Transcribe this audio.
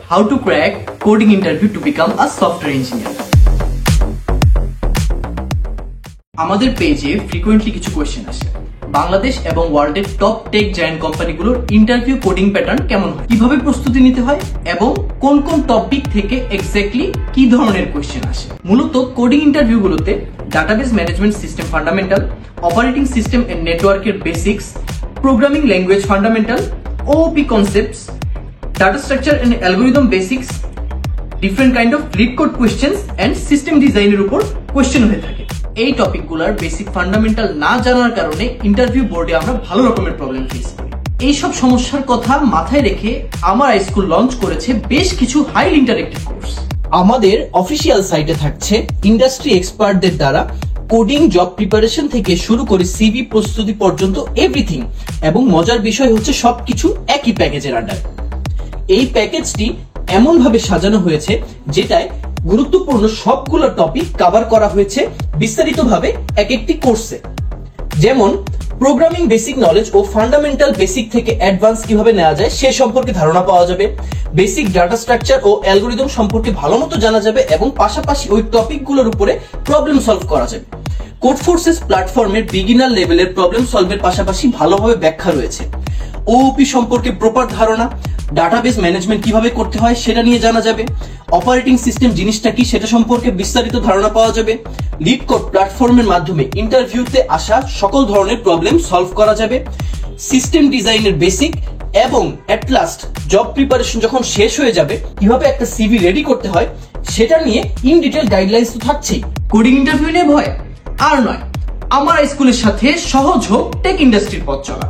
How to crack coding interview to become a software engineer. আমাদের পেজে frequently কিছু question আসে। বাংলাদেশ এবং ওয়ার্ল্ডের টপ টেক জায়ান্ট কোম্পানিগুলোর ইন্টারভিউ কোডিং প্যাটার্ন কেমন হয়, কিভাবে প্রস্তুতি নিতে হয় এবং কোন কোন টপিক থেকে এক্স্যাক্টলি কি ধরনের কোয়েশ্চেন আসে। মূলত কোডিং ইন্টারভিউগুলোতে database management system fundamental, operating system and নেটওয়ার্কের basics, programming language fundamental, OOP concepts, data structure and algorithm basics, different kind of lead code questions and system design এর উপর question হয়ে থাকে। এই টপিকগুলোর বেসিক ফান্ডামেন্টাল না জানার কারণে ইন্টারভিউ বোর্ডে আমরা ভালো রকমের প্রবলেম ফেস করি। এই সব সমস্যার কথা মাথায় রেখে আমার স্কুল লঞ্চ করেছে বেশ কিছু হাইলি ইন্টারেক্টিভ কোর্স। আমাদের অফিসিয়াল সাইটে থাকছে ইন্ডাস্ট্রি এক্সপার্টদের দ্বারা কোডিং জব প্রিপারেশন থেকে শুরু করে সিভি প্রস্তুতি পর্যন্ত এভরিথিং, এবং মজার বিষয় হচ্ছে সবকিছু একই প্যাকেজের আন্ডারে। এই প্যাকেজটি এমন ভাবে সাজানো হয়েছে যেটায় গুরুত্বপূর্ণ সবগুলো টপিক কভার করা হয়েছে বিস্তারিতভাবে এক একটি কোর্সে। যেমন প্রোগ্রামিং বেসিক নলেজ ও ফান্ডামেন্টাল বেসিক থেকে অ্যাডভান্স কিভাবে নেওয়া যায় সে সম্পর্কে ধারণা পাওয়া যাবে, বেসিক ডাটা স্ট্রাকচার ও অ্যালগরিদম সম্পর্কে ভালোমতো জানা যাবে এবং পাশাপাশি ওই টপিকগুলোর উপরে প্রবলেম সলভ করা যাবে। কোডফোর্সেস প্ল্যাটফর্মের বিগিনার লেভেলের প্রবলেম সলভের পাশাপাশি ভালোভাবে ব্যাখ্যা রয়েছে। ওওপি সম্পর্কে প্রপার ধারণা, ডাটাবেস ম্যানেজমেন্ট কিভাবে করতে হয় সেটা নিয়ে জানা যাবে, অপারেটিং সিস্টেম জিনিসটা কি সেটা সম্পর্কে বিস্তারিত ধারণা পাওয়া যাবে, লিড কোড প্ল্যাটফর্মের মাধ্যমে ইন্টারভিউতে আসা সকল ধরনের প্রবলেম সলভ করা যাবে, সিস্টেম ডিজাইনের বেসিক, এবং এট লাস্ট জব প্রিপারেশন যখন শেষ হয়ে যাবে কিভাবে একটা সিভি রেডি করতে হয় সেটা নিয়ে ইন ডিটেল গাইডলাইন্স তো থাকছেই। কোডিং ইন্টারভিউ নিয়ে ভয় আর নয়, আমার স্কুলের সাথে সহজ হোক টেক ইন্ডাস্ট্রির পথ চলা।